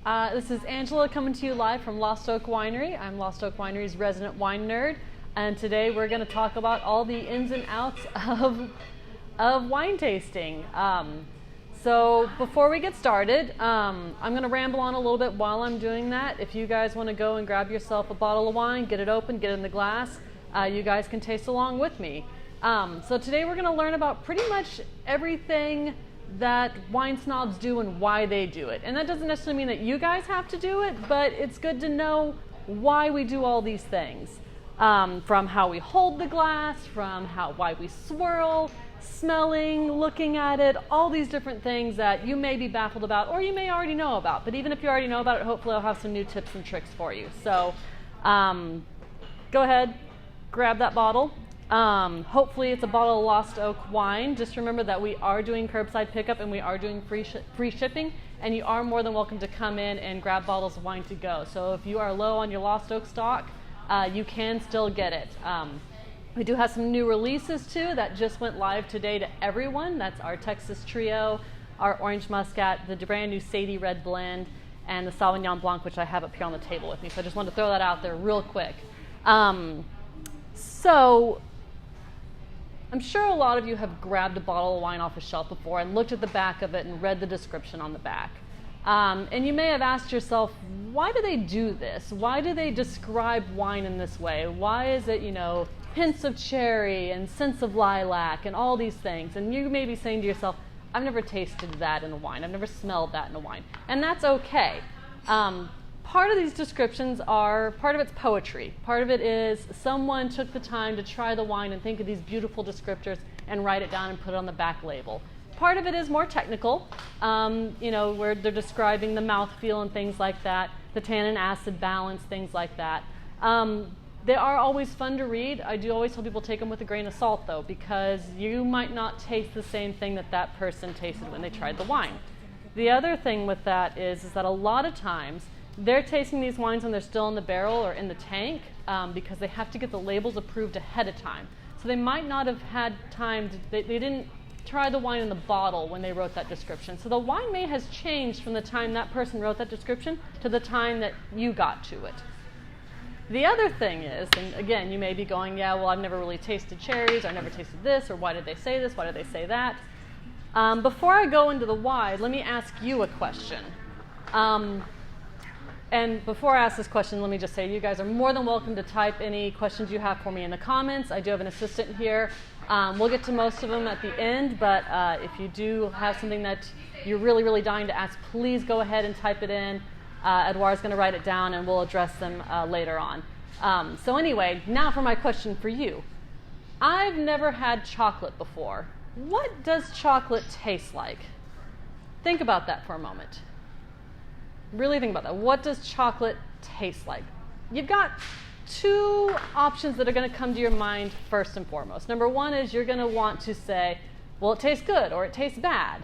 Hi, this is Angela coming to you live from Lost Oak Winery. I'm Lost Oak Winery's resident wine nerd, and today we're going to talk about all the ins and outs of wine tasting. So before we get started, I'm going to ramble on a little bit while I'm doing that. If you guys want to go and grab yourself a bottle of wine, get it open, get it in the glass, you guys can taste along with me. So today we're going to learn about pretty much everything that wine snobs do and why they do it. And that doesn't necessarily mean that you guys have to do it, but it's good to know why we do all these things. From how we hold the glass, from why we swirl, smelling, looking at it, all these different things that you may be baffled about or you may already know about. But even if you already know about it, hopefully I'll have some new tips and tricks for you. So go ahead, grab that bottle. Hopefully it's a bottle of Lost Oak wine. Just remember that we are doing curbside pickup and we are doing free shipping, and you are more than welcome to come in and grab bottles of wine to go. So if you are low on your Lost Oak stock, you can still get it. We do have some new releases too that just went live today to everyone. That's our Texas Trio, our Orange Muscat, the brand new Sadie Red Blend, and the Sauvignon Blanc, which I have up here on the table with me. So I just wanted to throw that out there real quick. So I'm sure a lot of you have grabbed a bottle of wine off a shelf before and looked at the back of it and read the description on the back. And you may have asked yourself, why do they do this? Why do they describe wine in this way? Why is it, hints of cherry and scents of lilac and all these things? And you may be saying to yourself, I've never tasted that in a wine. I've never smelled that in a wine. And that's okay. Part of these descriptions part of it's poetry. Part of it is someone took the time to try the wine and think of these beautiful descriptors and write it down and put it on the back label. Part of it is more technical, where they're describing the mouthfeel and things like that, the tannin acid balance, things like that. They are always fun to read. I do always tell people take them with a grain of salt, though, because you might not taste the same thing that person tasted when they tried the wine. The other thing with that is that a lot of times they're tasting these wines when they're still in the barrel or in the tank because they have to get the labels approved ahead of time. So they might not have had time, they didn't try the wine in the bottle when they wrote that description. So the wine may has changed from the time that person wrote that description to the time that you got to it. The other thing is, and again, you may be going, yeah, well, I've never really tasted cherries, or I've never tasted this, or why did they say this, why did they say that? Before I go into the why, let me ask you a question. And before I ask this question, let me just say you guys are more than welcome to type any questions you have for me in the comments. I do have an assistant here. We'll get to most of them at the end, but if you do have something that you're really, really dying to ask, please go ahead and type it in. Edouard's going to write it down, and we'll address them later on. So anyway, now for my question for you. I've never had chocolate before. What does chocolate taste like? Think about that for a moment. Really think about that. What does chocolate taste like? You've got two options that are going to come to your mind first and foremost. Number one is you're going to want to say, well, it tastes good or it tastes bad.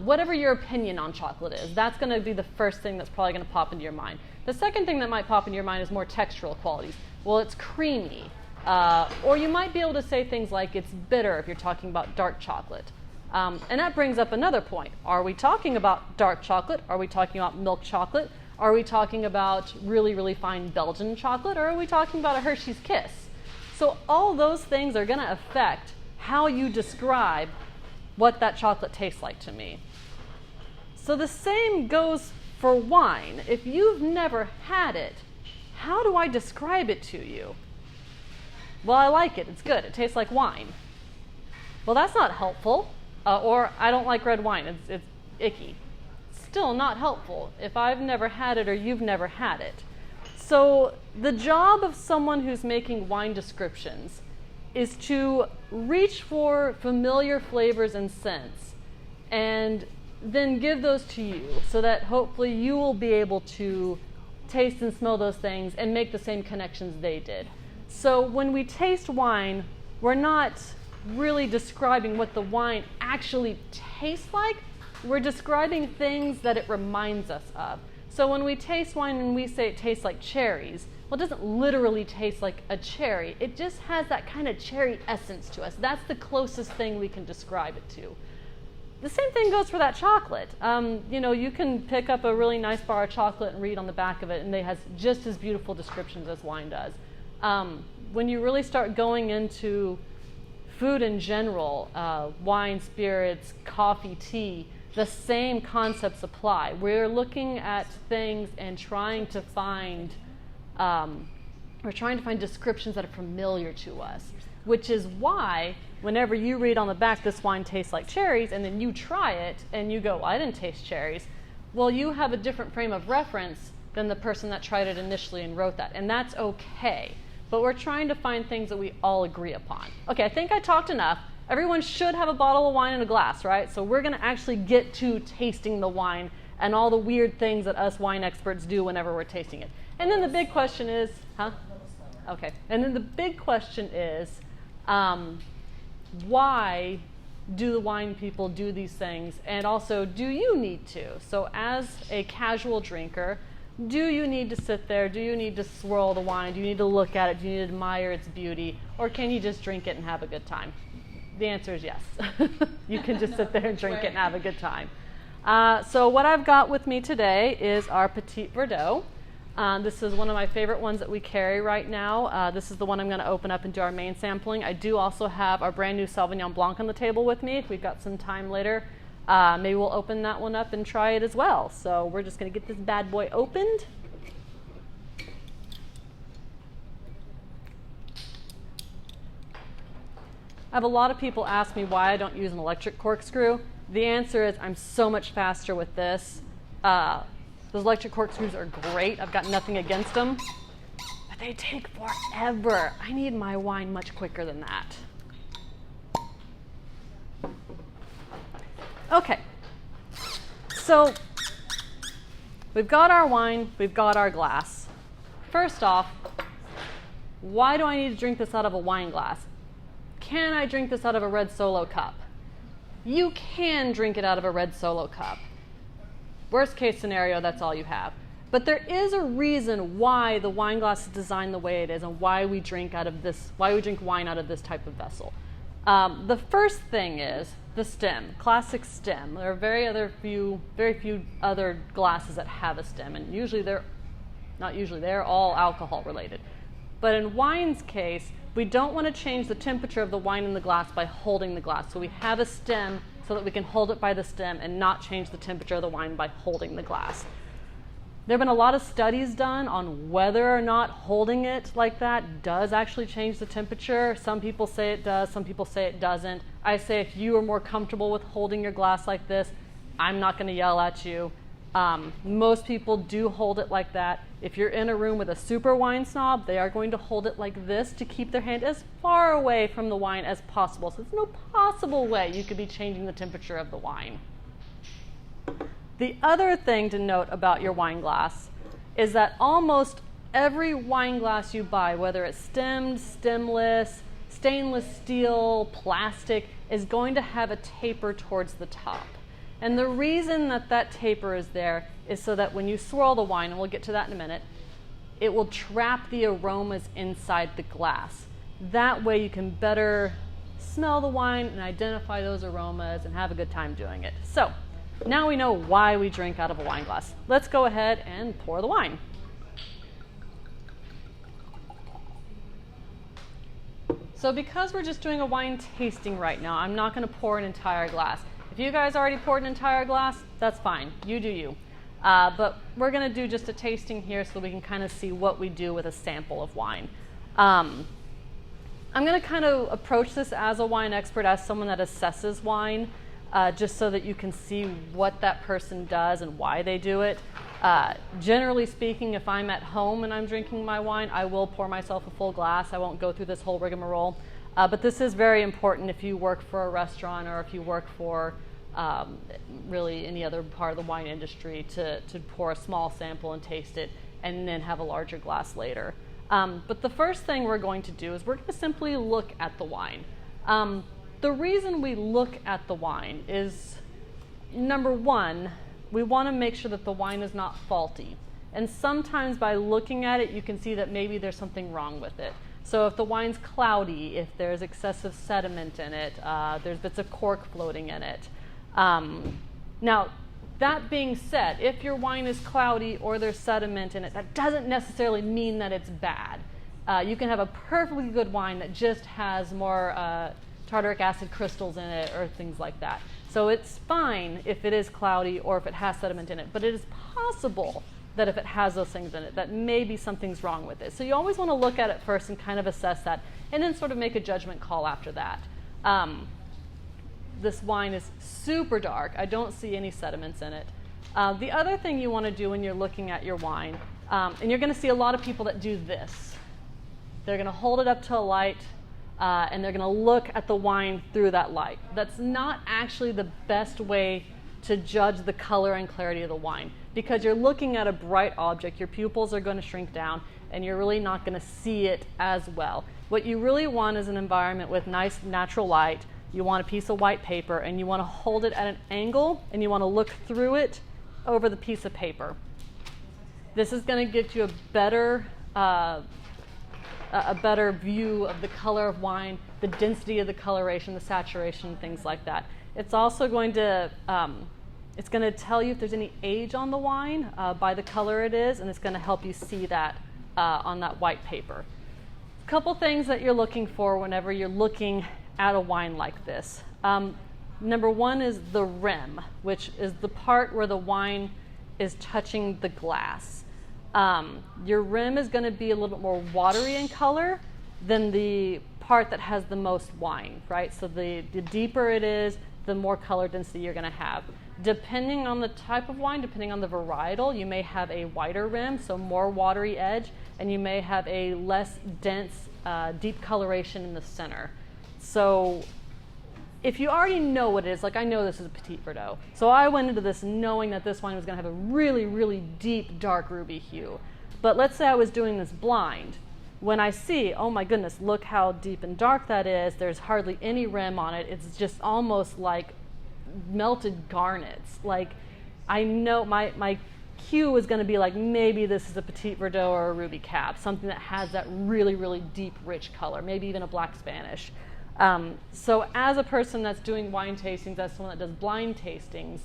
Whatever your opinion on chocolate is, that's going to be the first thing that's probably going to pop into your mind. The second thing that might pop into your mind is more textural qualities. Well, it's creamy. Or you might be able to say things like it's bitter if you're talking about dark chocolate. And that brings up another point. Are we talking about dark chocolate? Are we talking about milk chocolate? Are we talking about really, really fine Belgian chocolate? Or are we talking about a Hershey's Kiss? So all those things are going to affect how you describe what that chocolate tastes like to me. So the same goes for wine. If you've never had it, how do I describe it to you? Well, I like it. It's good. It tastes like wine. Well, that's not helpful. Or I don't like red wine. It's icky. Still not helpful if I've never had it or you've never had it. So the job of someone who's making wine descriptions is to reach for familiar flavors and scents and then give those to you so that hopefully you will be able to taste and smell those things and make the same connections they did. So when we taste wine, we're not really describing what the wine actually tastes like. We're describing things that it reminds us of. So when we taste wine and we say it tastes like cherries, well, it doesn't literally taste like a cherry. It just has that kind of cherry essence to us. That's the closest thing we can describe it to. the same thing goes for that chocolate. You can pick up a really nice bar of chocolate and read on the back of it, and it has just as beautiful descriptions as wine does. When you really start going into food in general, wine, spirits, coffee, tea, the same concepts apply. We're looking at things and trying to find descriptions that are familiar to us, which is why whenever you read on the back, this wine tastes like cherries, and then you try it and you go, well, I didn't taste cherries. Well, you have a different frame of reference than the person that tried it initially and wrote that, and that's okay. But we're trying to find things that we all agree upon. Okay, I think I talked enough. Everyone should have a bottle of wine and a glass, right? So we're going to actually get to tasting the wine and all the weird things that us wine experts do whenever we're tasting it. And then the big question is, Okay. And then the big question is, why do the wine people do these things? And also, do you need to? So as a casual drinker, do you need to sit there? Do you need to swirl the wine? Do you need to look at it? Do you need to admire its beauty? Or can you just drink it and have a good time? The answer is yes. You can just sit there and drink it and have a good time. So what I've got with me today is our Petit Verdot. This is one of my favorite ones that we carry right now. This is the one I'm going to open up and do our main sampling. I do also have our brand new Sauvignon Blanc on the table with me. If we've got some time later, maybe we'll open that one up and try it as well. So we're just going to get this bad boy opened. I have a lot of people ask me why I don't use an electric corkscrew. The answer is I'm so much faster with this. Those electric corkscrews are great. I've got nothing against them, but they take forever. I need my wine much quicker than that. Okay, so we've got our wine, we've got our glass. First off, why do I need to drink this out of a wine glass? Can I drink this out of a red Solo cup? You can drink it out of a red Solo cup. Worst case scenario, that's all you have. But there is a reason why the wine glass is designed the way it is and why we drink wine out of this type of vessel. The first thing is the stem, classic stem. There are very few other glasses that have a stem, and they're all alcohol related. But in wine's case, we don't want to change the temperature of the wine in the glass by holding the glass. So we have a stem so that we can hold it by the stem and not change the temperature of the wine by holding the glass. There have been a lot of studies done on whether or not holding it like that does actually change the temperature. Some people say it does, some people say it doesn't. I say if you are more comfortable with holding your glass like this, I'm not going to yell at you. Most people do hold it like that. If you're in a room with a super wine snob, they are going to hold it like this to keep their hand as far away from the wine as possible. So there's no possible way you could be changing the temperature of the wine. The other thing to note about your wine glass is that almost every wine glass you buy, whether it's stemmed, stemless, stainless steel, plastic, is going to have a taper towards the top. And the reason that that taper is there is so that when you swirl the wine, and we'll get to that in a minute, it will trap the aromas inside the glass. That way you can better smell the wine and identify those aromas and have a good time doing it. So now we know why we drink out of a wine glass. Let's go ahead and pour the wine. So because we're just doing a wine tasting right now, I'm not going to pour an entire glass. If you guys already poured an entire glass, that's fine. You do you. But we're going to do just a tasting here so we can kind of see what we do with a sample of wine. I'm going to kind of approach this as a wine expert, as someone that assesses wine, just so that you can see what that person does and why they do it. Generally speaking, if I'm at home and I'm drinking my wine, I will pour myself a full glass. I won't go through this whole rigmarole. But this is very important if you work for a restaurant or if you work for really any other part of the wine industry to pour a small sample and taste it and then have a larger glass later. But the first thing we're going to do is we're going to simply look at the wine. The reason we look at the wine is, number one, we want to make sure that the wine is not faulty. And sometimes by looking at it, you can see that maybe there's something wrong with it. So if the wine's cloudy, if there's excessive sediment in it, there's bits of cork floating in it, Now, that being said, if your wine is cloudy or there's sediment in it, that doesn't necessarily mean that it's bad. You can have a perfectly good wine that just has more tartaric acid crystals in it or things like that. So it's fine if it is cloudy or if it has sediment in it, but it is possible that if it has those things in it, that maybe something's wrong with it. So you always want to look at it first and kind of assess that, and then sort of make a judgment call after that. This wine is super dark. I don't see any sediments in it. The other thing you want to do when you're looking at your wine, and you're going to see a lot of people that do this. They're going to hold it up to a light, and they're going to look at the wine through that light. That's not actually the best way to judge the color and clarity of the wine, because you're looking at a bright object. Your pupils are going to shrink down, and you're really not going to see it as well. What you really want is an environment with nice natural light. You want a piece of white paper, and you want to hold it at an angle, and you want to look through it over the piece of paper. This is going to get you a better view of the color of wine, the density of the coloration, the saturation, things like that. It's also going to tell you if there's any age on the wine by the color it is, and it's going to help you see that on that white paper. A couple things that you're looking for whenever you're looking at a wine like this. Number one is the rim, which is the part where the wine is touching the glass. Your rim is going to be a little bit more watery in color than the part that has the most wine, right? So the deeper it is, the more color density you're going to have. Depending on the type of wine, depending on the varietal, you may have a wider rim, so more watery edge, and you may have a less dense, deep coloration in the center. So if you already know what it is, like I know this is a Petit Verdot, so I went into this knowing that this wine was going to have a really, really deep, dark ruby hue. But let's say I was doing this blind. When I see, oh my goodness, look how deep and dark that is, there's hardly any rim on it, it's just almost like melted garnets. Like, I know my cue is going to be like, maybe this is a Petit Verdot or a Ruby Cab, something that has that really, really deep, rich color, maybe even a Black Spanish. So as a person that's doing wine tastings, as someone that does blind tastings,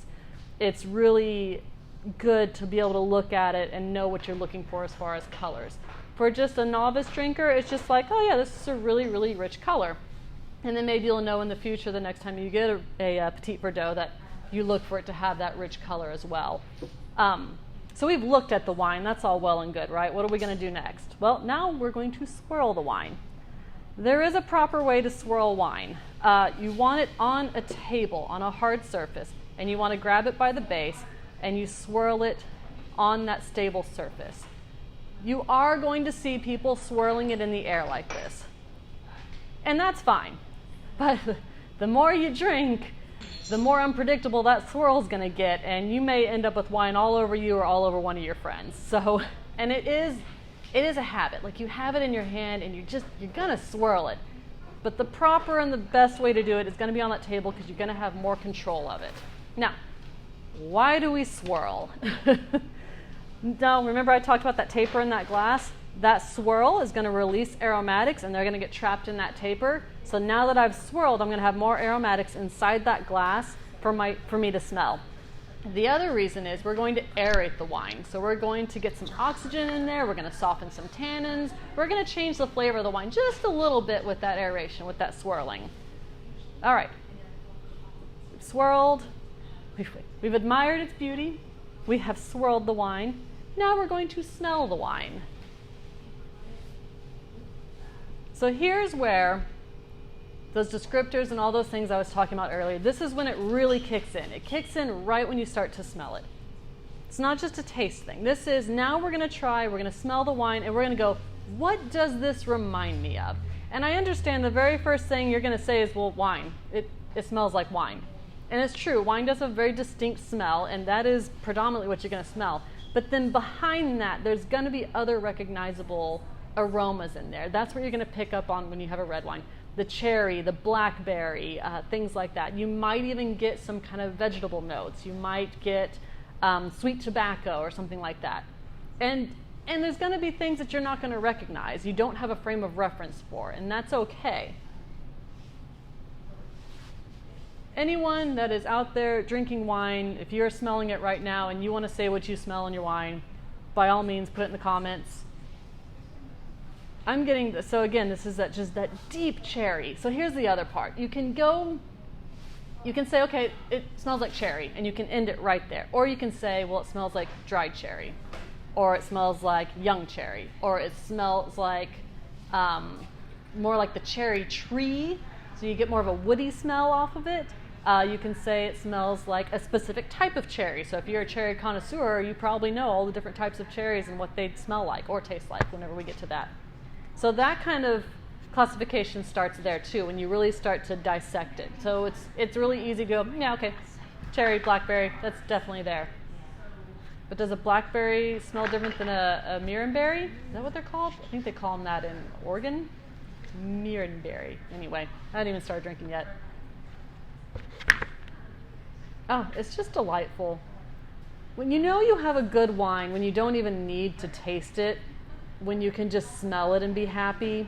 it's really good to be able to look at it and know what you're looking for as far as colors. For just a novice drinker, it's just like, oh yeah, this is a really, really rich color. And then maybe you'll know in the future, the next time you get a Petit Verdot, that you look for it to have that rich color as well. So we've looked at the wine. That's all well and good, right? What are we going to do next? Well, now we're going to swirl the wine. There is a proper way to swirl wine. You want it on a table, on a hard surface, and you want to grab it by the base, and you swirl it on that stable surface. You are going to see people swirling it in the air like this. And that's fine. But the more you drink, the more unpredictable that swirl is going to get, and you may end up with wine all over you or all over one of your friends. So, and it is a habit. Like, you have it in your hand and you're going to swirl it. But the proper and the best way to do it is going to be on that table, because you're going to have more control of it. Now, why do we swirl? Now, remember I talked about that taper in that glass? That swirl is going to release aromatics, and they're going to get trapped in that taper. So now that I've swirled, I'm going to have more aromatics inside that glass for me to smell. The other reason is we're going to aerate the wine. So we're going to get some oxygen in there. We're going to soften some tannins. We're going to change the flavor of the wine just a little bit with that aeration, with that swirling. All right. We've swirled. We've admired its beauty. We have swirled the wine. Now we're going to smell the wine. So here's where those descriptors and all those things I was talking about earlier, this is when it really kicks in. It kicks in right when you start to smell it. It's not just a taste thing. This is, now we're going to smell the wine, and we're going to go, what does this remind me of? And I understand the very first thing you're going to say is, well, wine. It smells like wine. And it's true, wine does have a very distinct smell, and that is predominantly what you're going to smell. But then behind that, there's going to be other recognizable aromas in there. That's what you're going to pick up on when you have a red wine. The cherry, the blackberry, things like that. You might even get some kind of vegetable notes. You might get sweet tobacco or something like that. And there's going to be things that you're not going to recognize. You don't have a frame of reference for, and that's okay. anyone that is out there drinking wine, if you're smelling it right now and you want to say what you smell in your wine, by all means, put it in the comments. I'm getting this. So again, this is just that deep cherry. So here's the other part. You can say, okay, it smells like cherry, and you can end it right there. Or you can say, well, it smells like dried cherry, or it smells like young cherry, or it smells like more like the cherry tree, so you get more of a woody smell off of it. You can say it smells like a specific type of cherry. So if you're a cherry connoisseur, you probably know all the different types of cherries and what they smell like or taste like whenever we get to that. So that kind of classification starts there too, when you really start to dissect it. So it's really easy to go, yeah, okay, cherry, blackberry, that's definitely there. But does a blackberry smell different than a miranberry? Is that what they're called? I think they call them that in Oregon. Miranberry. Anyway, I haven't even started drinking yet. Oh, it's just delightful. When you know you have a good wine, when you don't even need to taste it, when you can just smell it and be happy,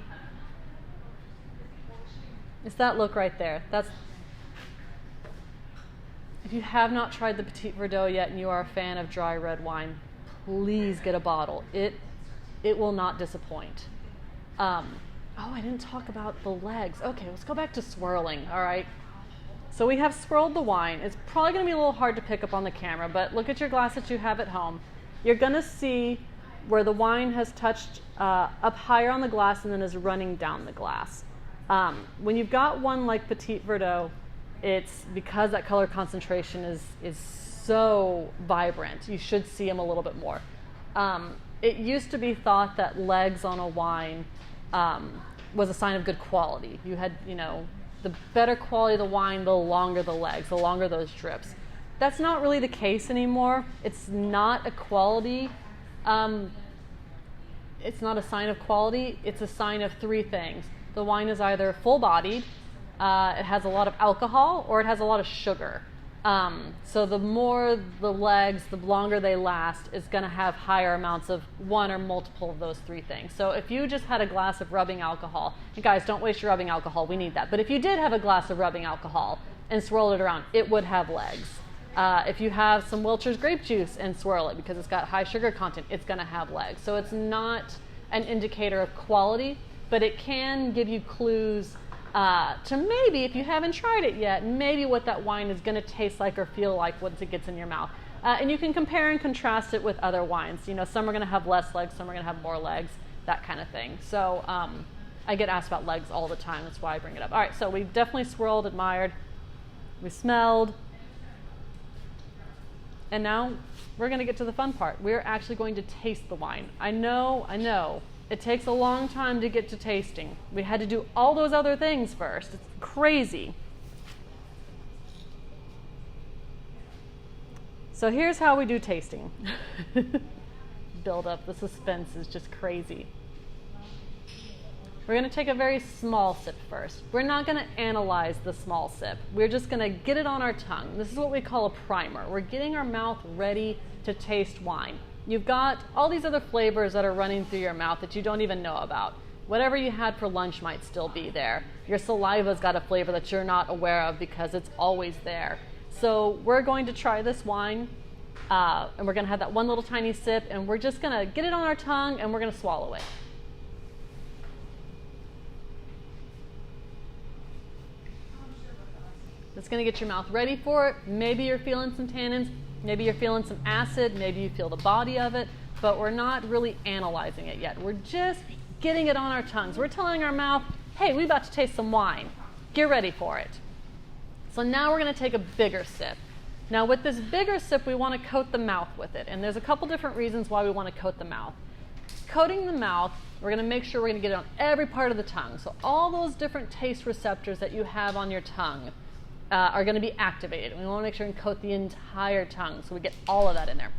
it's that look right there. If you have not tried the Petit Verdot yet and you are a fan of dry red wine, please get a bottle. It will not disappoint. Oh, I didn't talk about the legs. Okay, let's go back to swirling, all right? So we have swirled the wine. It's probably going to be a little hard to pick up on the camera, but look at your glass that you have at home. You're going to see where the wine has touched up higher on the glass and then is running down the glass. When you've got one like Petit Verdot, it's because that color concentration is so vibrant. You should see them a little bit more. It used to be thought that legs on a wine was a sign of good quality. You had, the better quality of the wine, the longer the legs, the longer those drips. That's not really the case anymore. It's not a quality. It's not a sign of quality. It's a sign of three things. The wine is either full-bodied, it has a lot of alcohol, or it has a lot of sugar. So the more the legs, the longer they last, is going to have higher amounts of one or multiple of those three things. So if you just had a glass of rubbing alcohol, and guys, don't waste your rubbing alcohol, we need that. But if you did have a glass of rubbing alcohol and swirl it around, it would have legs. If you have some Welch's grape juice and swirl it because it's got high sugar content, it's going to have legs. So it's not an indicator of quality, but it can give you clues to maybe, if you haven't tried it yet, maybe what that wine is going to taste like or feel like once it gets in your mouth. And you can compare and contrast it with other wines. Some are going to have less legs, some are going to have more legs, that kind of thing. So I get asked about legs all the time. That's why I bring it up. All right, so we definitely swirled, admired, we smelled. And now we're going to get to the fun part. We're actually going to taste the wine. I know. It takes a long time to get to tasting. We had to do all those other things first. It's crazy. So here's how we do tasting. Build up. The suspense is just crazy. We're going to take a very small sip first. We're not going to analyze the small sip. We're just going to get it on our tongue. This is what we call a primer. We're getting our mouth ready to taste wine. You've got all these other flavors that are running through your mouth that you don't even know about. Whatever you had for lunch might still be there. Your saliva's got a flavor that you're not aware of because it's always there. So we're going to try this wine, and we're going to have that one little tiny sip, and we're just going to get it on our tongue, and we're going to swallow it. It's going to get your mouth ready for it. Maybe you're feeling some tannins. Maybe you're feeling some acid. Maybe you feel the body of it. But we're not really analyzing it yet. We're just getting it on our tongues. We're telling our mouth, hey, we're about to taste some wine. Get ready for it. So now we're going to take a bigger sip. Now with this bigger sip, we want to coat the mouth with it. And there's a couple different reasons why we want to coat the mouth. Coating the mouth, we're going to make sure we're going to get it on every part of the tongue. So all those different taste receptors that you have on your tongue are going to be activated. We want to make sure and coat the entire tongue so we get all of that in there.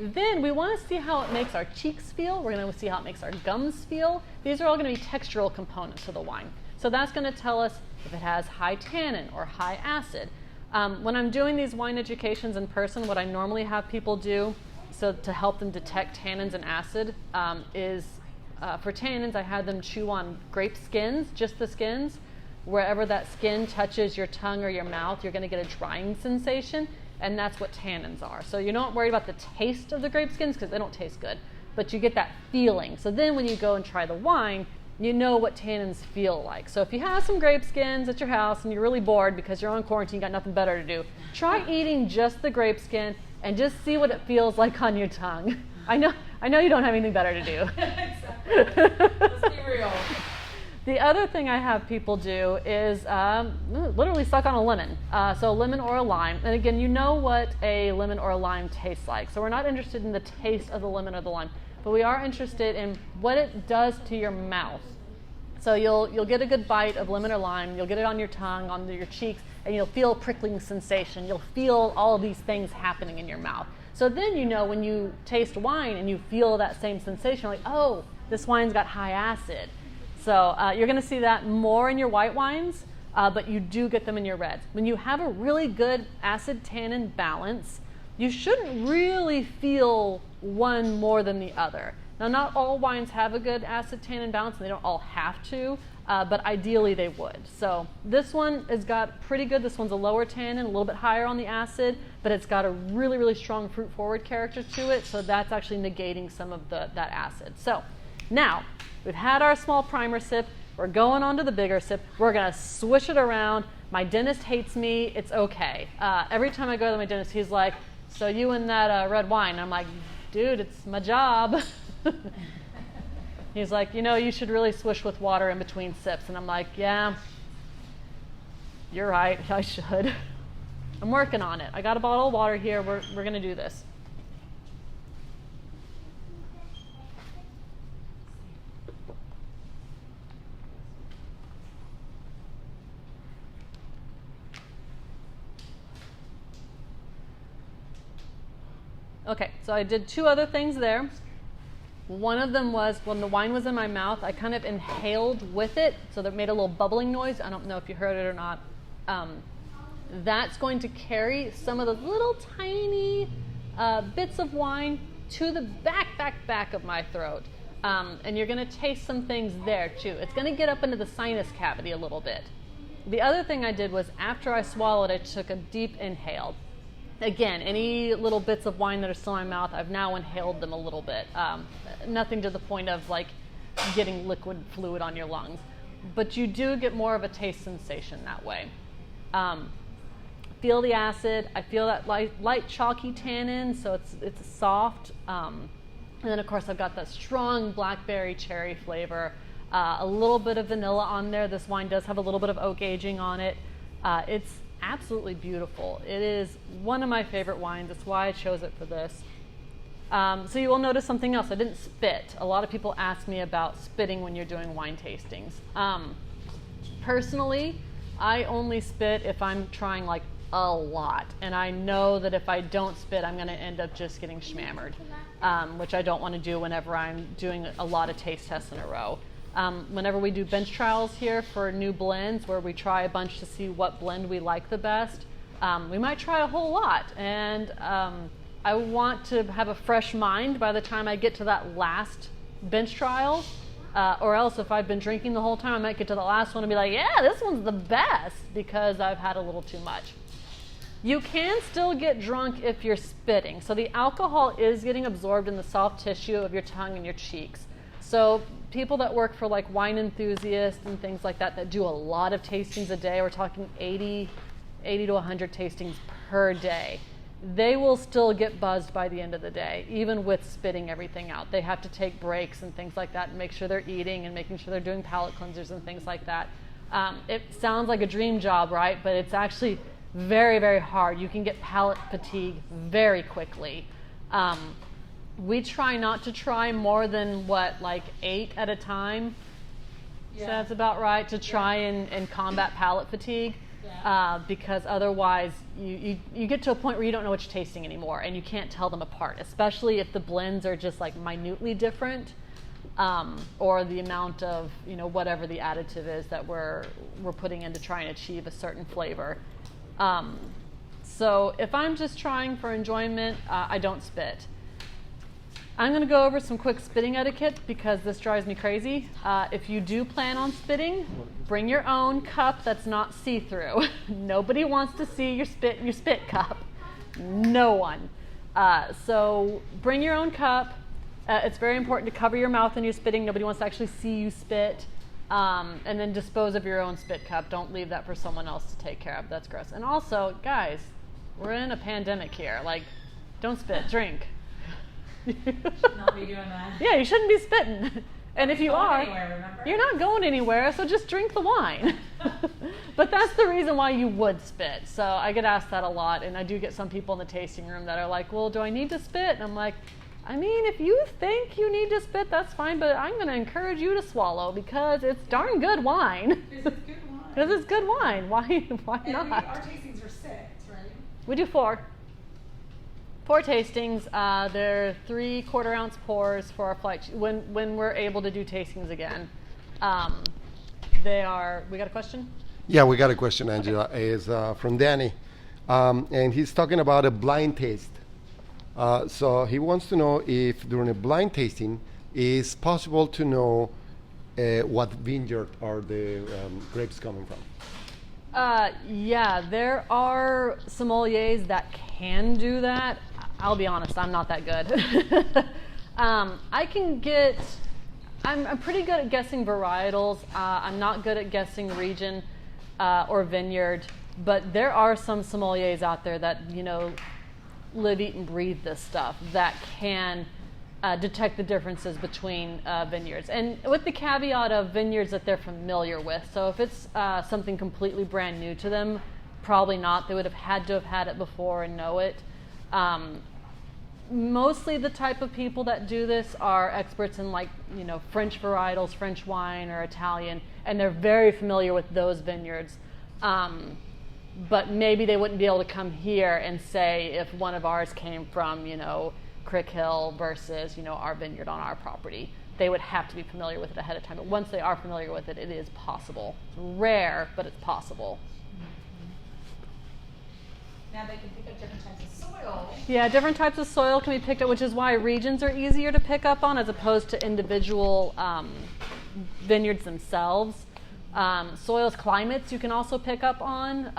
Then we want to see how it makes our cheeks feel. We're going to see how it makes our gums feel. These are all going to be textural components of the wine. So that's going to tell us if it has high tannin or high acid. When I'm doing these wine educations in person, what I normally have people do so to help them detect tannins and acid is for tannins, I had them chew on grape skins, just the skins. wherever that skin touches your tongue or your mouth, you're going to get a drying sensation, and that's what tannins are. So you're not worried about the taste of the grape skins because they don't taste good, but you get that feeling. So then when you go and try the wine, you know what tannins feel like. So if you have some grape skins at your house and you're really bored because you're on quarantine, you got nothing better to do, try eating just the grape skin and just see what it feels like on your tongue. I know you don't have anything better to do. Exactly. Let's be real. The other thing I have people do is literally suck on a lemon. So a lemon or a lime. And again, you know what a lemon or a lime tastes like. So we're not interested in the taste of the lemon or the lime, but we are interested in what it does to your mouth. So you'll get a good bite of lemon or lime, you'll get it on your tongue, on your cheeks, and you'll feel a prickling sensation. You'll feel all of these things happening in your mouth. So then you know when you taste wine and you feel that same sensation, like, oh, this wine's got high acid. So you're going to see that more in your white wines, but you do get them in your reds. When you have a really good acid-tannin balance, you shouldn't really feel one more than the other. Now, not all wines have a good acid-tannin balance, and they don't all have to, but ideally they would. So this one has got pretty good. This one's a lower tannin, a little bit higher on the acid, but it's got a really, really strong fruit-forward character to it, so that's actually negating some of that acid. So now, we've had our small primer sip. We're going on to the bigger sip. We're going to swish it around. My dentist hates me. It's okay. Every time I go to my dentist, he's like, so you and that red wine? And I'm like, dude, it's my job. He's like, you should really swish with water in between sips. And I'm like, yeah, you're right. I should. I'm working on it. I got a bottle of water here. We're going to do this. Okay, so I did two other things there. One of them was when the wine was in my mouth, I kind of inhaled with it, so that made a little bubbling noise. I don't know if you heard it or not. That's going to carry some of those little tiny bits of wine to the back of my throat. And you're going to taste some things there too. It's going to get up into the sinus cavity a little bit. The other thing I did was after I swallowed, I took a deep inhale. Again, any little bits of wine that are still in my mouth, I've now inhaled them a little bit. Nothing to the point of like getting liquid fluid on your lungs. But you do get more of a taste sensation that way. Feel the acid. I feel that light chalky tannin, so it's soft. And then of course I've got that strong blackberry cherry flavor. A little bit of vanilla on there. This wine does have a little bit of oak aging on it. It's absolutely beautiful. It is one of my favorite wines. That's why I chose it for this. So you will notice something else. I didn't spit. A lot of people ask me about spitting when you're doing wine tastings. Personally, I only spit if I'm trying like a lot. And I know that if I don't spit, I'm going to end up just getting schmammered, which I don't want to do whenever I'm doing a lot of taste tests in a row. Whenever we do bench trials here for new blends where we try a bunch to see what blend we like the best, we might try a whole lot. And I want to have a fresh mind by the time I get to that last bench trial. Or else if I've been drinking the whole time, I might get to the last one and be like, yeah, this one's the best because I've had a little too much. You can still get drunk if you're spitting. So the alcohol is getting absorbed in the soft tissue of your tongue and your cheeks. So people that work for like wine enthusiasts and things like that do a lot of tastings a day, we're talking 80 to 100 tastings per day, they will still get buzzed by the end of the day, even with spitting everything out. They have to take breaks and things like that and make sure they're eating and making sure they're doing palate cleansers and things like that. It sounds like a dream job, right? But it's actually very, very hard. You can get palate fatigue very quickly. We try not to try more than, like 8 at a time? Yeah. So that's about right, to try and combat palate fatigue. Yeah. Because otherwise you get to a point where you don't know what you're tasting anymore and you can't tell them apart, especially if the blends are just like minutely different, or the amount of whatever the additive is that we're putting in to try and achieve a certain flavor. So if I'm just trying for enjoyment, I don't spit. I'm going to go over some quick spitting etiquette because this drives me crazy. If you do plan on spitting, bring your own cup that's not see-through. Nobody wants to see your spit in your spit cup. No one. So bring your own cup. It's very important to cover your mouth when you're spitting. Nobody wants to actually see you spit. And then dispose of your own spit cup. Don't leave that for someone else to take care of. That's gross. And also, guys, we're in a pandemic here. Like, don't spit, drink. Should not be doing that. Yeah, you shouldn't be spitting. And if you are, remember? you're not going anywhere, so just drink the wine. But that's the reason why you would spit. So I get asked that a lot, and I do get some people in the tasting room that are like, well, do I need to spit? And I'm like, I mean, if you think you need to spit, that's fine, but I'm going to encourage you to swallow because it's darn good wine. This is good wine. Because it's good wine. Why And not? our tastings are 6, right? We do 4. 4 tastings. They're 3/4 ounce pours for our flight when we're able to do tastings again. They are. We got a question? Yeah, we got a question, Angela. Is from Danny, and he's talking about a blind taste. So he wants to know if during a blind tasting is possible to know what vineyard are the grapes coming from. Yeah, there are sommeliers that can do that. I'll be honest, I'm not that good. I'm pretty good at guessing varietals. I'm not good at guessing region or vineyard, but there are some sommeliers out there that, live, eat, and breathe this stuff that can detect the differences between vineyards. And with the caveat of vineyards that they're familiar with. So if it's something completely brand new to them, probably not. They would have had to have had it before and know it. Mostly the type of people that do this are experts in French varietals, French wine or Italian, and they're very familiar with those vineyards. But maybe they wouldn't be able to come here and say if one of ours came from, Crick Hill versus, our vineyard on our property. They would have to be familiar with it ahead of time. But once they are familiar with it, it is possible. It's rare, but it's possible. Now they can pick up different types of soil. Yeah, different types of soil can be picked up, which is why regions are easier to pick up on as opposed to individual vineyards themselves. Soils, climates you can also pick up on.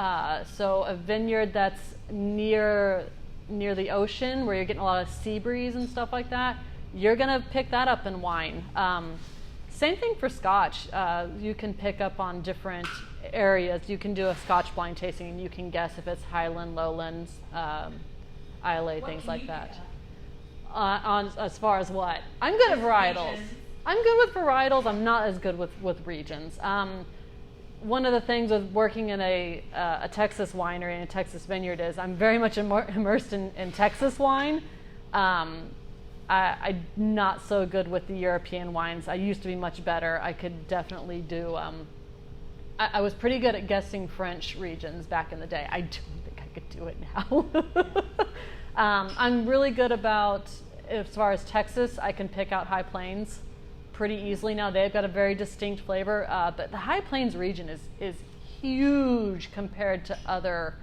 So a vineyard that's near the ocean where you're getting a lot of sea breeze and stuff like that, you're going to pick that up in wine. Same thing for Scotch. You can pick up on different areas. You can do a Scotch blind tasting and you can guess if it's Highland, Lowlands, Islay, things like that. On as far as what? I'm good at varietals. Regions. I'm good with varietals. I'm not as good with regions. One of the things with working in a Texas winery and a Texas vineyard is I'm very much immersed in Texas wine. I'm not so good with the European wines. I used to be much better. I could definitely do. I was pretty good at guessing French regions back in the day. I don't think I could do it now. I'm really good about, as far as Texas, I can pick out High Plains pretty easily now. They've got a very distinct flavor, but the High Plains region is huge compared to other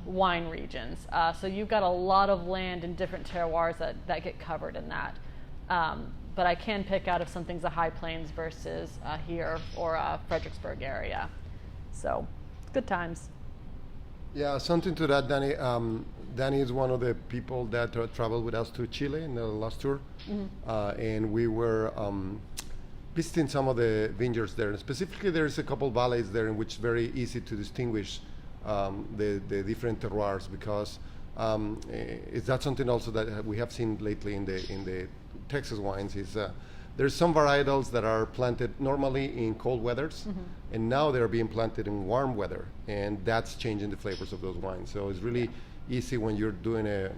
wine regions. So you've got a lot of land and different terroirs that get covered in that. But I can pick out if something's a High Plains versus here or a Fredericksburg area. So good times. Yeah, something to that, Danny. Danny is one of the people that traveled with us to Chile in the last tour, and we were visiting some of the vineyards there. And specifically, there's a couple valleys there in which it's very easy to distinguish the different terroirs because is that something also that we have seen lately in the Texas wines is there's some varietals that are planted normally in cold weathers, and now they're being planted in warm weather, and that's changing the flavors of those wines. So it's really easy when you're doing a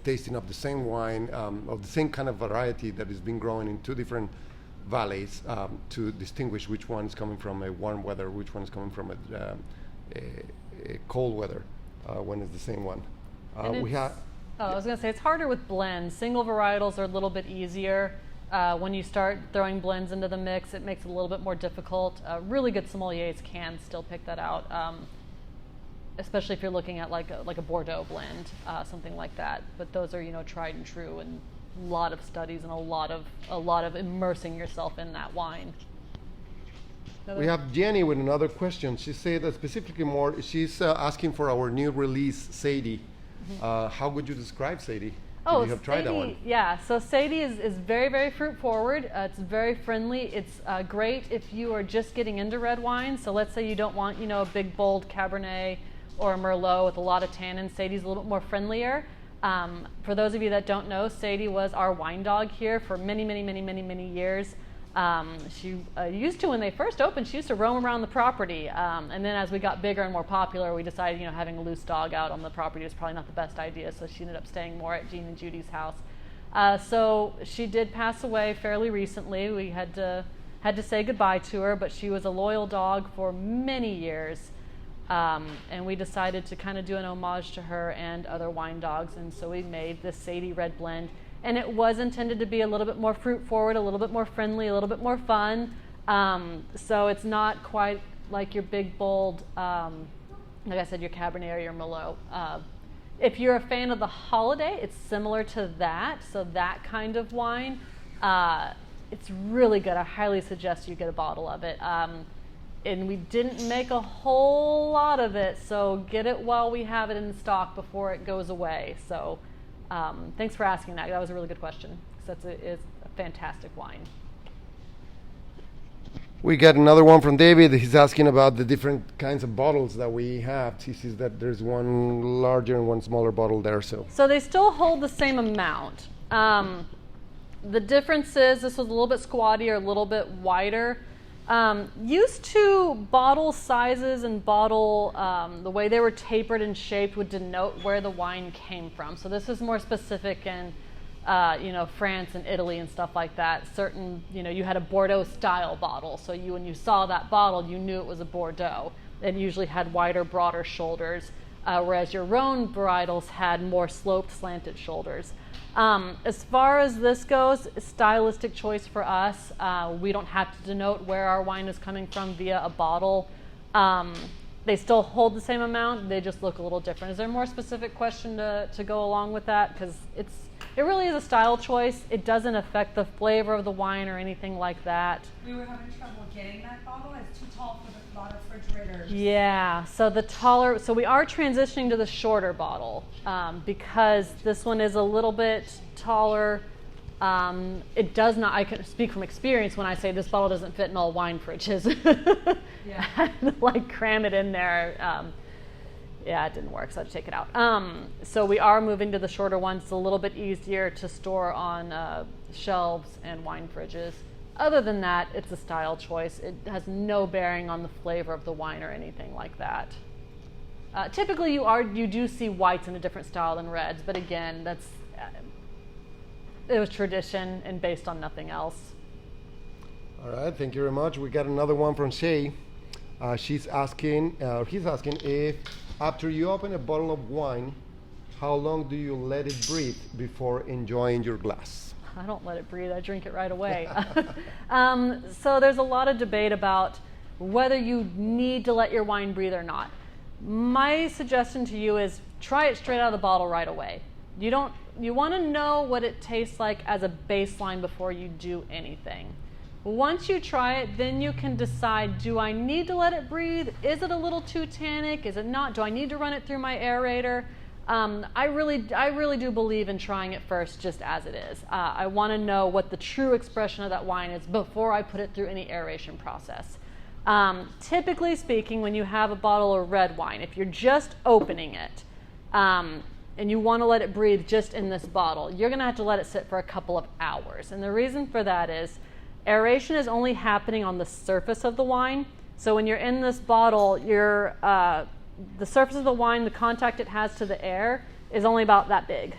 tasting of the same wine, of the same kind of variety that is being grown in 2 different valleys to distinguish which one is coming from a warm weather, which one is coming from a cold weather when it's the same one. I was going to say it's harder with blends. Single varietals are a little bit easier. When you start throwing blends into the mix, it makes it a little bit more difficult. Really good sommeliers can still pick that out, especially if you're looking at like a Bordeaux blend, something like that. But those are tried and true, and lot of studies and a lot of immersing yourself in that wine. We have Jenny with another question. She said that specifically more, she's asking for our new release, Sadie. How would you describe Sadie? Oh, you have tried that one. Yeah, so Sadie is very, very fruit forward. It's very friendly. It's great if you are just getting into red wine. So let's say you don't want, a big, bold Cabernet or a Merlot with a lot of tannin. Sadie's a little bit more friendlier. For those of you that don't know, Sadie was our wine dog here for many, many, many, many, many years. She used to, when they first opened, she used to roam around the property. And then as we got bigger and more popular, we decided, having a loose dog out on the property was probably not the best idea. So she ended up staying more at Jean and Judy's house. So she did pass away fairly recently. We had to say goodbye to her, but she was a loyal dog for many years. And we decided to kind of do an homage to her and other wine dogs. And so we made this Sadie Red Blend. And it was intended to be a little bit more fruit forward, a little bit more friendly, a little bit more fun. So it's not quite like your big, bold, like I said, your Cabernet or your Merlot. If you're a fan of the holiday, it's similar to that. So that kind of wine, it's really good. I highly suggest you get a bottle of it. And we didn't make a whole lot of it, so get it while we have it in stock before it goes away. So thanks for asking that. That was a really good question. It's a fantastic wine. We got another one from David. He's asking about the different kinds of bottles that we have. He sees that there's one larger and one smaller bottle there. So they still hold the same amount. The difference is this was a little bit squattier, a little bit wider. Used to, bottle sizes and bottle, the way they were tapered and shaped would denote where the wine came from. So this is more specific in, France and Italy and stuff like that. Certain, you had a Bordeaux style bottle. So when you saw that bottle, you knew it was a Bordeaux. It usually had wider, broader shoulders, whereas your Rhone varietals had more sloped, slanted shoulders. As far as this goes, stylistic choice for us. We don't have to denote where our wine is coming from via a bottle. They still hold the same amount. They just look a little different. Is there a more specific question to go along with that? Because it really is a style choice. It doesn't affect the flavor of the wine or anything like that. We were having trouble getting that bottle. It's too tall for a lot of refrigerators. Yeah, so we are transitioning to the shorter bottle because this one is a little bit taller. It does not, I can speak from experience when I say this bottle doesn't fit in all wine fridges. Yeah. I had to cram it in there. It didn't work, so I had to take it out. So we are moving to the shorter one. It's a little bit easier to store on shelves and wine fridges. Other than that, it's a style choice. It has no bearing on the flavor of the wine or anything like that. Typically, you do see whites in a different style than reds, but again, it was tradition and based on nothing else. all right, thank you very much. We got another one from Shay. He's asking if after you open a bottle of wine, how long do you let it breathe before enjoying your glass? I don't let it breathe. I drink it right away. So there's a lot of debate about whether you need to let your wine breathe or not. My suggestion to you is try it straight out of the bottle right away. You want to know what it tastes like as a baseline before you do anything. Once you try it, then you can decide, do I need to let it breathe? Is it a little too tannic? Is it not? Do I need to run it through my aerator? I really do believe in trying it first just as it is. I want to know what the true expression of that wine is before I put it through any aeration process. Typically speaking, when you have a bottle of red wine, if you're just opening it and you want to let it breathe just in this bottle, you're going to have to let it sit for a couple of hours. And the reason for that is aeration is only happening on the surface of the wine. So when you're in this bottle, the surface of the wine, the contact it has to the air is only about that big.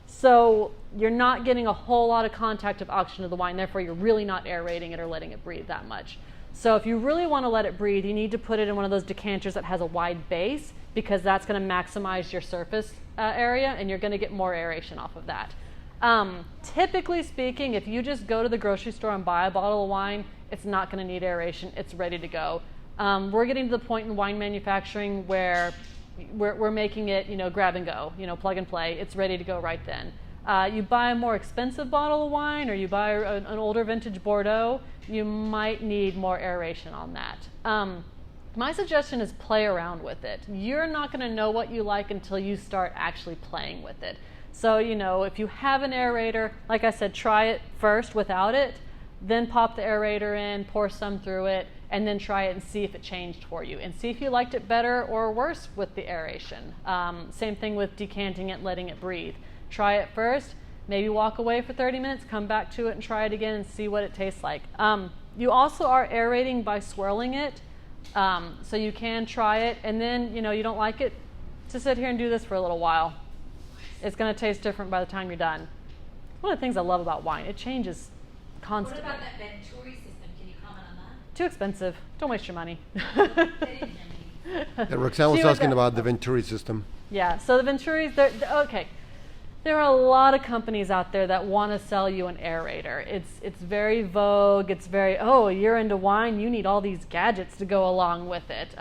So you're not getting a whole lot of contact of oxygen to the wine, therefore you're really not aerating it or letting it breathe that much. So if you really want to let it breathe, you need to put it in one of those decanters that has a wide base, because that's going to maximize your surface area and you're going to get more aeration off of that. Typically speaking, if you just go to the grocery store and buy a bottle of wine, it's not going to need aeration. It's ready to go. We're getting to the point in wine manufacturing where we're making it, grab and go, plug and play. It's ready to go right then. You buy a more expensive bottle of wine or you buy an older vintage Bordeaux, you might need more aeration on that. My suggestion is play around with it. You're not going to know what you like until you start actually playing with it. So, if you have an aerator, like I said, try it first without it, then pop the aerator in, pour some through it, and then try it and see if it changed for you. And see if you liked it better or worse with the aeration. Same thing with decanting it, letting it breathe. Try it first, maybe walk away for 30 minutes, come back to it and try it again and see what it tastes like. You also are aerating by swirling it. So you can try it, and then, you don't like it, to sit here and do this for a little while. It's going to taste different by the time you're done. One of the things I love about wine, it changes constantly. What about that Venturi system? Can you comment on that? Too expensive. Don't waste your money. They didn't hear me. Yeah, Roxanne was See what asking that- about the Venturi system. Yeah, so the Venturis, okay. There are a lot of companies out there that want to sell you an aerator. It's very vogue. It's very, you're into wine. You need all these gadgets to go along with it.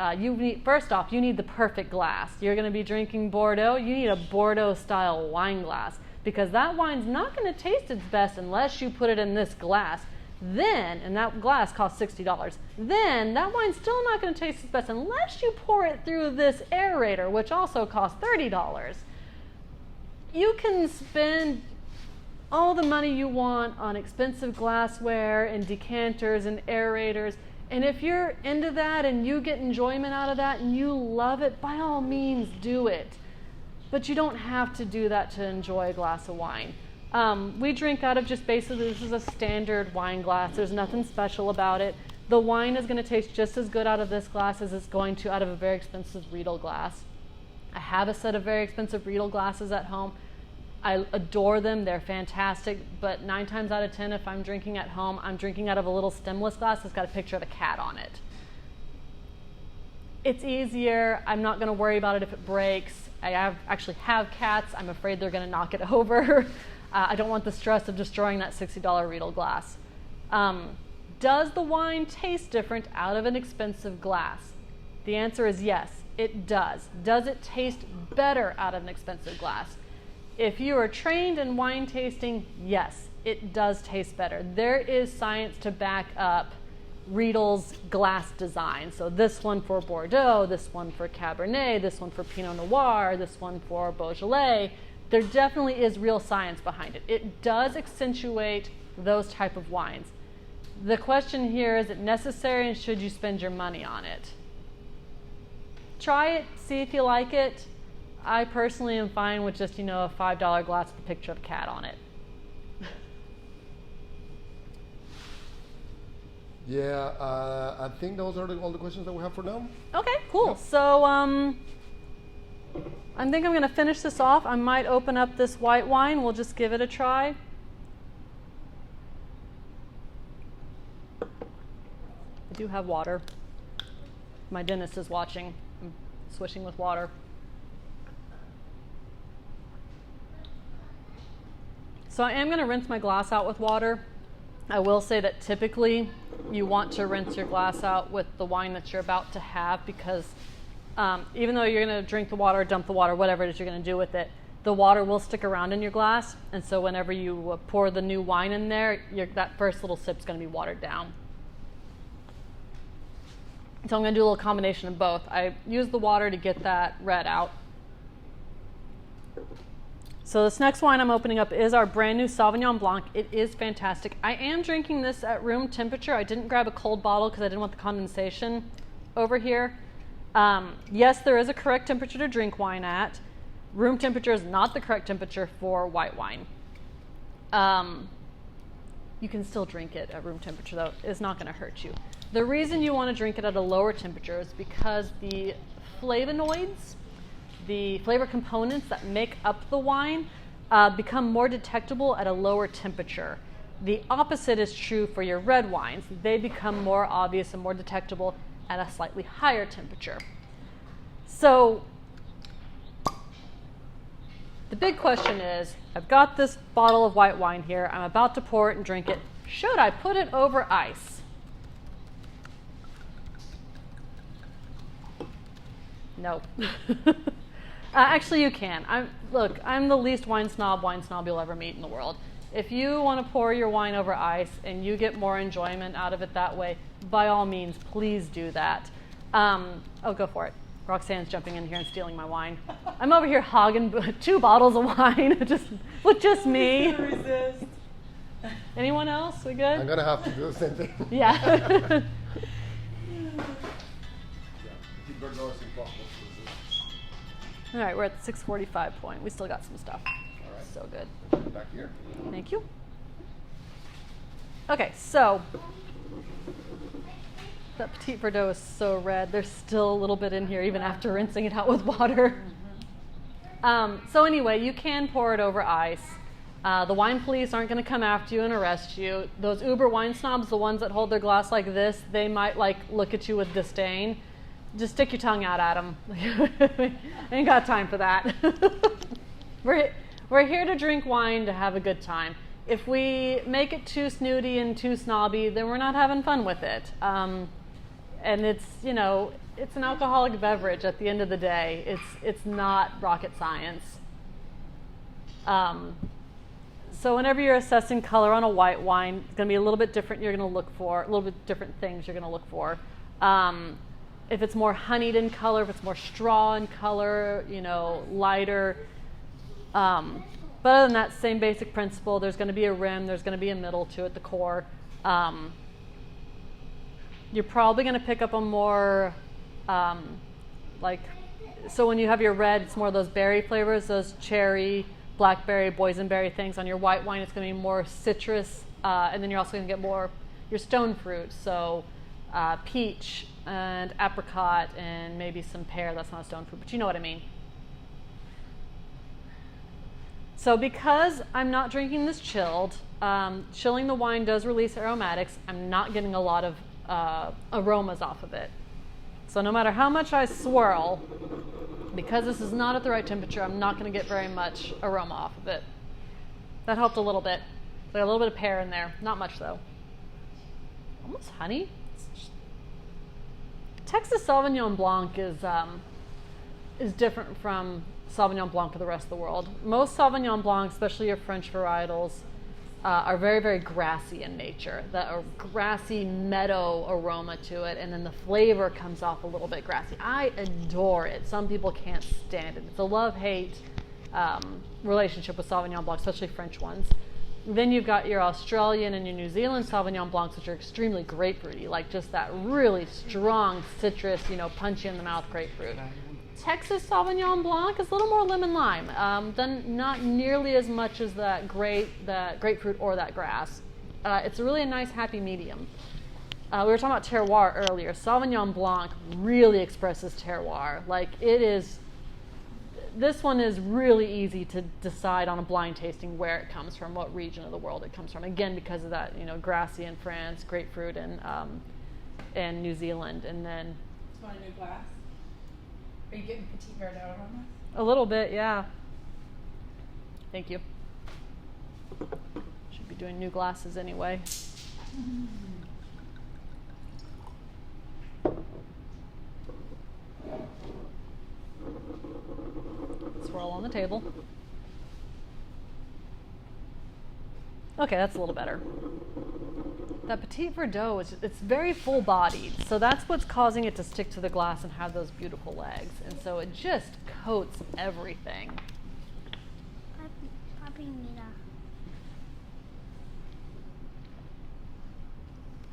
First off, you need the perfect glass. You're going to be drinking Bordeaux. You need a Bordeaux-style wine glass because that wine's not going to taste its best unless you put it in this glass. Then, and that glass costs $60. Then that wine's still not going to taste its best unless you pour it through this aerator, which also costs $30. You can spend all the money you want on expensive glassware and decanters and aerators. And if you're into that and you get enjoyment out of that and you love it, by all means do it. But you don't have to do that to enjoy a glass of wine. We drink out of just basically, this is a standard wine glass. There's nothing special about it. The wine is going to taste just as good out of this glass as it's going to out of a very expensive Riedel glass. I have a set of very expensive Riedel glasses at home. I adore them. They're fantastic. But 9 times out of 10, if I'm drinking at home, I'm drinking out of a little stemless glass that's got a picture of a cat on it. It's easier. I'm not going to worry about it if it breaks. I actually have cats. I'm afraid they're going to knock it over. I don't want the stress of destroying that $60 Riedel glass. Does the wine taste different out of an expensive glass? The answer is yes, it does. Does it taste better out of an expensive glass? If you are trained in wine tasting, yes, it does taste better. There is science to back up Riedel's glass design. So this one for Bordeaux, this one for Cabernet, this one for Pinot Noir, this one for Beaujolais. There definitely is real science behind it. It does accentuate those type of wines. The question here, is it necessary and should you spend your money on it? Try it, see if you like it. I personally am fine with just, a $5 glass with a picture of a cat on it. Yeah, I think those are all the questions that we have for now. Okay, cool. Yep. So I think I'm going to finish this off. I might open up this white wine. We'll just give it a try. I do have water. My dentist is watching. I'm swishing with water. So I am going to rinse my glass out with water. I will say that typically you want to rinse your glass out with the wine that you're about to have because even though you're going to drink the water, dump the water, whatever it is you're going to do with it, the water will stick around in your glass. And so whenever you pour the new wine in there, that first little sip is going to be watered down. So I'm going to do a little combination of both. I use the water to get that red out. So this next wine I'm opening up is our brand new Sauvignon Blanc. It is fantastic. I am drinking this at room temperature. I didn't grab a cold bottle because I didn't want the condensation over here. Yes, there is a correct temperature to drink wine at. Room temperature is not the correct temperature for white wine. You can still drink it at room temperature though. It's not going to hurt you. The reason you want to drink it at a lower temperature is because the flavonoids, the flavor components that make up the wine become more detectable at a lower temperature. The opposite is true for your red wines. They become more obvious and more detectable at a slightly higher temperature. So the big question is, I've got this bottle of white wine here. I'm about to pour it and drink it. Should I put it over ice? No. Actually, you can. Look, I'm the least wine snob you'll ever meet in the world. If you want to pour your wine over ice and you get more enjoyment out of it that way, by all means, please do that. Go for it. Roxanne's jumping in here and stealing my wine. I'm over here hogging 2 bottles of wine with just me. Resist. Anyone else? We good? I'm gonna have to do the same thing. Yeah. All right, we're at the 6:45 point. We still got some stuff. All right. So good. Back here. Thank you. Okay, so that Petit Verdot is so red. There's still a little bit in here even after rinsing it out with water. So anyway, you can pour it over ice. The wine police aren't going to come after you and arrest you. Those uber wine snobs, the ones that hold their glass like this, they might look at you with disdain. Just stick your tongue out at them. Ain't got time for that. We're here to drink wine to have a good time. If we make it too snooty and too snobby, then we're not having fun with it. And it's an alcoholic beverage at the end of the day. It's not rocket science. So whenever you're assessing color on a white wine, it's going to be a little bit different. You're going to look for a little bit different things. You're going to look for. If it's more honeyed in color, if it's more straw in color, lighter. But other than that, same basic principle. There's going to be a rim. There's going to be a middle to it, the core. You're probably going to pick up on more, so when you have your red, it's more those berry flavors, those cherry, blackberry, boysenberry things. On your white wine, it's going to be more citrus, and then you're also going to get more your stone fruit, so peach and apricot and maybe some pear. That's not a stone fruit, but you know what I mean. So because I'm not drinking this chilled, chilling the wine does release aromatics. I'm not getting a lot of aromas off of it. So no matter how much I swirl, because this is not at the right temperature, I'm not going to get very much aroma off of it. That helped a little bit. Got a little bit of pear in there. Not much though. Almost honey. Texas Sauvignon Blanc is different from Sauvignon Blanc of the rest of the world. Most Sauvignon Blancs, especially your French varietals, are very, very grassy in nature. A grassy meadow aroma to it, and then the flavor comes off a little bit grassy. I adore it. Some people can't stand it. It's a love-hate relationship with Sauvignon Blanc, especially French ones. Then you've got your Australian and your New Zealand Sauvignon Blancs, which are extremely grapefruity, like just that really strong citrus, punchy in the mouth grapefruit. Texas Sauvignon Blanc is a little more lemon lime, then not nearly as much as that grapefruit or that grass. It's really a nice happy medium. We were talking about terroir earlier. Sauvignon Blanc really expresses terroir. This one is really easy to decide on a blind tasting where it comes from, what region of the world it comes from. Again, because of that, grassy in France, grapefruit in New Zealand, and then. Do you want a new glass? Are you getting Petit Verdot on this? A little bit, yeah. Thank you. Should be doing new glasses anyway. Swirl on the table. Okay, that's a little better. That Petit Verdot, it's very full-bodied, so that's what's causing it to stick to the glass and have those beautiful legs. And so it just coats everything.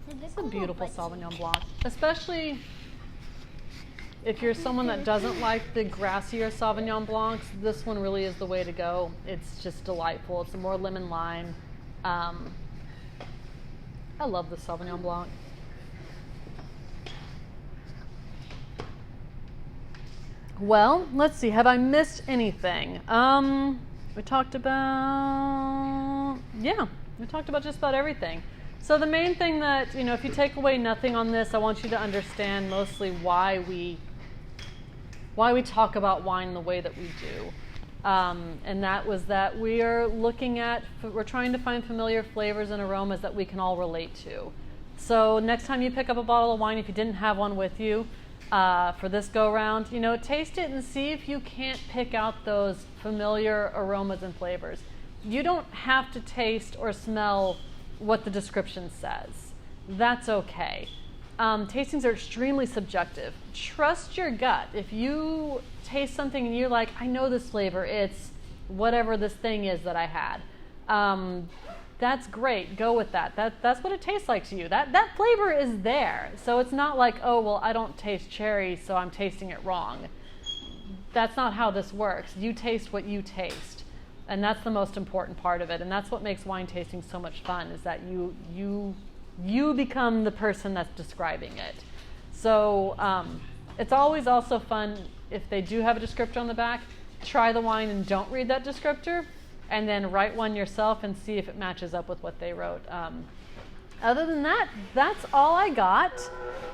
It's a beautiful Sauvignon Blanc, especially if you're someone that doesn't like the grassier Sauvignon Blancs. This one really is the way to go. It's just delightful. It's a more lemon lime. I love the Sauvignon Blanc. Well, let's see. Have I missed anything? We talked about just about everything. So the main thing that, if you take away nothing on this, I want you to understand mostly why we talk about wine the way that we do. And that was that we're trying to find familiar flavors and aromas that we can all relate to. So next time you pick up a bottle of wine, if you didn't have one with you, for this go round. You know, taste it and see if you can't pick out those familiar aromas and flavors. You don't have to taste or smell what the description says. That's okay. Tastings are extremely subjective. Trust your gut. If you taste something and you're like, I know this flavor, it's whatever this thing is that I had. That's great. Go with that. That's what it tastes like to you. That flavor is there. So it's not like, oh, well, I don't taste cherry, so I'm tasting it wrong. That's not how this works. You taste what you taste. And that's the most important part of it. And that's what makes wine tasting so much fun, is that you become the person that's describing it. So it's always also fun if they do have a descriptor on the back. Try the wine and don't read that descriptor, and then write one yourself and see if it matches up with what they wrote. Other than that, that's all I got.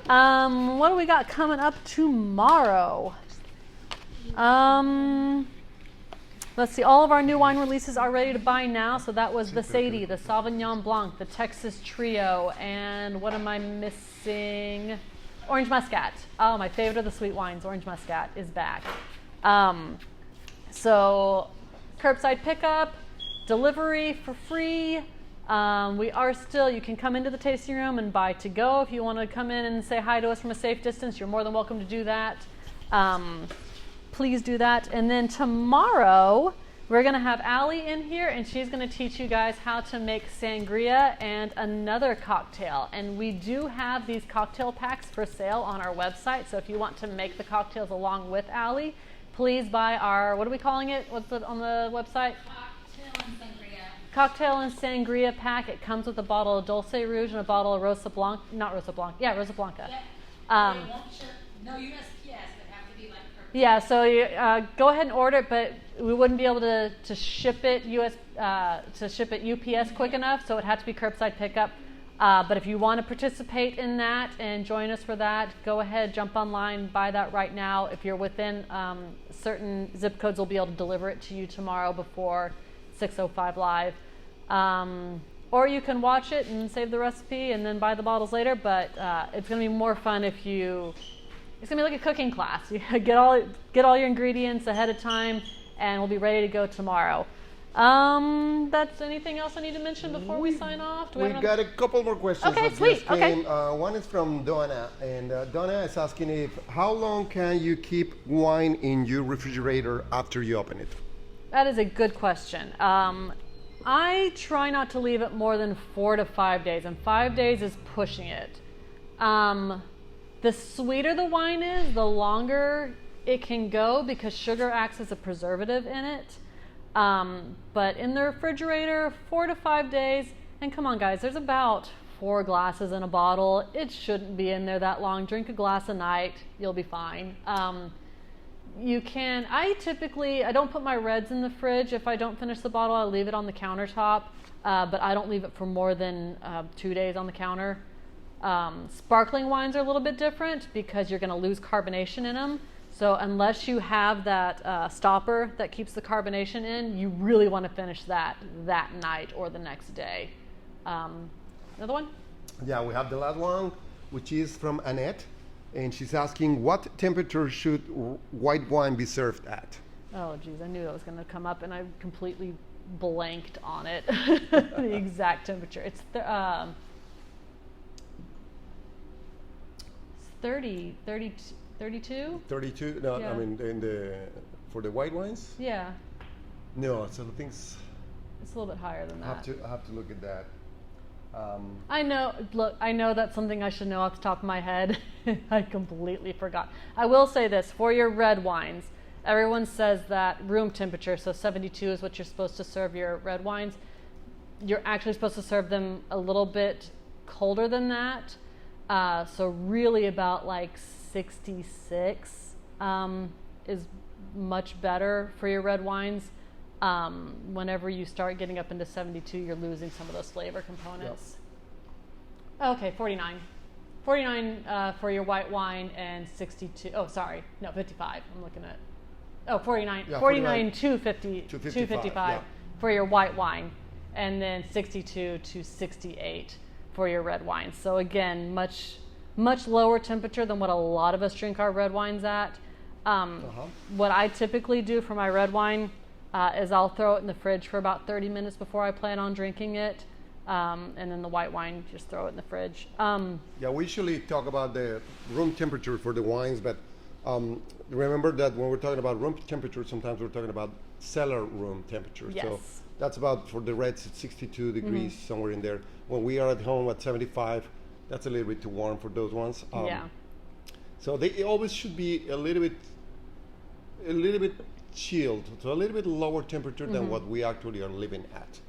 What do we got coming up tomorrow? Let's see, all of our new wine releases are ready to buy now. So that was the Sadie, the Sauvignon Blanc, the Texas Trio, and what am I missing? Orange Muscat. Oh, my favorite of the sweet wines, Orange Muscat, is back. So curbside pickup, delivery for free. We are still, you can come into the tasting room and buy to go. If you want to come in and say hi to us from a safe distance, you're more than welcome to do that. Please do that. And then tomorrow, we're going to have Allie in here, and she's going to teach you guys how to make sangria and another cocktail. And we do have these cocktail packs for sale on our website. So if you want to make the cocktails along with Allie, please buy our, what are we calling it? What's it on the website? Cocktail and sangria. Cocktail and sangria pack. It comes with a bottle of Dulce Rouge and a bottle of Rosa Blanca. Not Rosa Blanca. Yeah, Rosa Blanca. Yep. No USPS, but have to be like perfect. Yeah, so you go ahead and order it, but we wouldn't be able to ship it UPS quick enough, so it had to be curbside pickup. But if you want to participate in that and join us for that, go ahead, jump online, buy that right now. If you're within certain zip codes, we'll be able to deliver it to you tomorrow before 6:05 live. Or you can watch it and save the recipe and then buy the bottles later. But it's going to be more fun if you. It's going to be like a cooking class. You get all your ingredients ahead of time, and we'll be ready to go tomorrow. That's anything else I need to mention before we sign off? We got a couple more questions. Okay, that sweet. just came. One is from Donna, and Donna is asking if how long can you keep wine in your refrigerator after you open it? That is a good question. I try not to leave it more than 4 to 5 days, and 5 days is pushing it. The sweeter the wine is, the longer it can go because sugar acts as a preservative in it. But in the refrigerator, 4 to 5 days, and come on guys, there's about 4 glasses in a bottle. It shouldn't be in there that long. Drink a glass a night, you'll be fine. You can, I don't put my reds in the fridge. If I don't finish the bottle, I leave it on the countertop, but I don't leave it for more than 2 days on the counter. Sparkling wines are a little bit different because you're going to lose carbonation in them. So unless you have that stopper that keeps the carbonation in, you really want to finish that night or the next day. Another one? Yeah, we have the last one, which is from Annette, and she's asking what temperature should white wine be served at? Oh, geez, I knew that was going to come up, and I completely blanked on it. The exact temperature. It's 32? 32? No, Yeah. I mean, for the white wines? Yeah, No, so the things, it's a little bit higher than I that. have to look at that. I know that's something I should know off the top of my head. I completely forgot. I will say this, for your red wines, everyone says that room temperature, so 72 is what you're supposed to serve your red wines. You're actually supposed to serve them a little bit colder than that. So really about like 66 is much better for your red wines. Whenever you start getting up into 72, you're losing some of those flavor components. Yep. Okay, 49. 49 for your white wine and 62. Oh, sorry. No, 55. I'm looking at. Oh, 49. Yeah, 49 to 50. 255, yeah. For your white wine, and then 62 to 68 for your red wine. So again, much much lower temperature than what a lot of us drink our red wines at. What I typically do for my red wine is I'll throw it in the fridge for about 30 minutes before I plan on drinking it. And then the white wine, just throw it in the fridge. Yeah, we usually talk about the room temperature for the wines, but remember that when we're talking about room temperature, sometimes we're talking about cellar room temperature. Yes. So that's about, for the reds, it's 62 degrees, somewhere in there. When we are at home at 75, that's a little bit too warm for those ones. Yeah. So they always should be a little bit chilled, so a little bit lower temperature than what we actually are living at.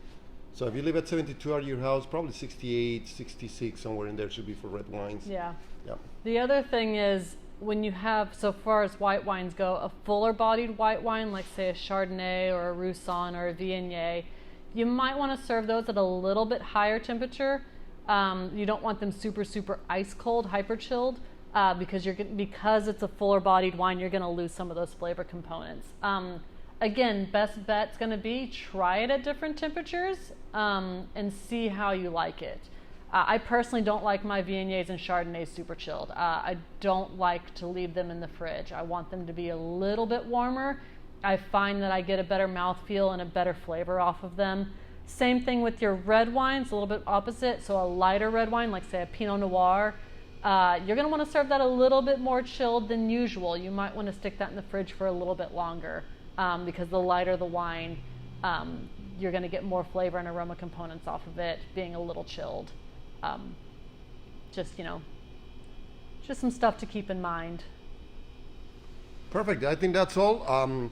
So if you live at 72 at your house, probably 68, 66, somewhere in there should be for red wines. Yeah. Yeah. The other thing is when you have, so far as white wines go, a fuller bodied white wine, like say a Chardonnay or a Roussanne or a Viognier, you might want to serve those at a little bit higher temperature. You don't want them super, super ice cold, hyper chilled, because it's a fuller bodied wine, you're going to lose some of those flavor components. Again, best bet's going to be try it at different temperatures and see how you like it. I personally don't like my Viogniers and Chardonnays super chilled. I don't like to leave them in the fridge. I want them to be a little bit warmer. I find that I get a better mouthfeel and a better flavor off of them. Same thing with your red wines, a little bit opposite. So a lighter red wine, like say a Pinot Noir, you're going to want to serve that a little bit more chilled than usual. You might want to stick that in the fridge for a little bit longer because the lighter the wine, you're going to get more flavor and aroma components off of it being a little chilled. Just some stuff to keep in mind. Perfect. I think that's all.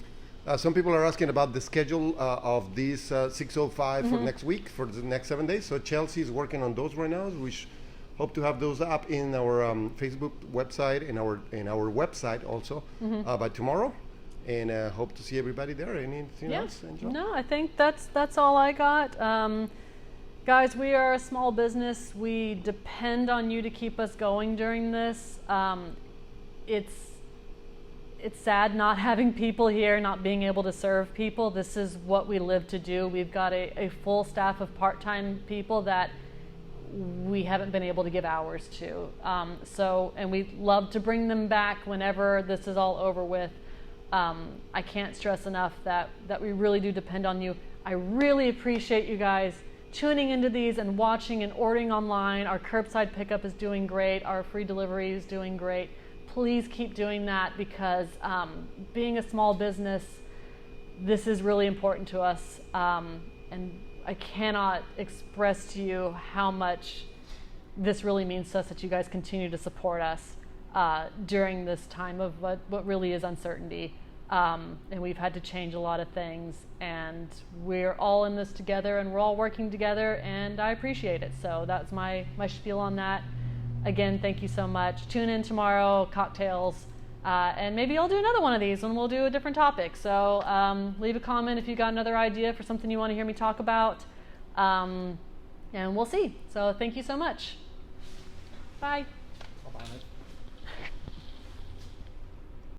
Some people are asking about the schedule of these 605 for next week, for the next 7 days. So Chelsea is working on those right now. We hope to have those up in our Facebook website and our website also by tomorrow. And hope to see everybody there. Anything else, Angela? No, I think that's all I got. Guys, we are a small business. We depend on you to keep us going during this. It's sad not having people here, not being able to serve people. This is what we live to do. We've got a full staff of part-time people that we haven't been able to give hours to. And we'd love to bring them back whenever this is all over with. I can't stress enough that we really do depend on you. I really appreciate you guys tuning into these and watching and ordering online. Our curbside pickup is doing great. Our free delivery is doing great. Please keep doing that because being a small business, this is really important to us. And I cannot express to you how much this really means to us that you guys continue to support us during this time of what really is uncertainty. And we've had to change a lot of things, and we're all in this together, and we're all working together, and I appreciate it. So that's my spiel on that. Again, thank you so much. Tune in tomorrow, cocktails, and maybe I'll do another one of these, and we'll do a different topic. So leave a comment if you got another idea for something you want to hear me talk about, and we'll see. So thank you so much. Bye.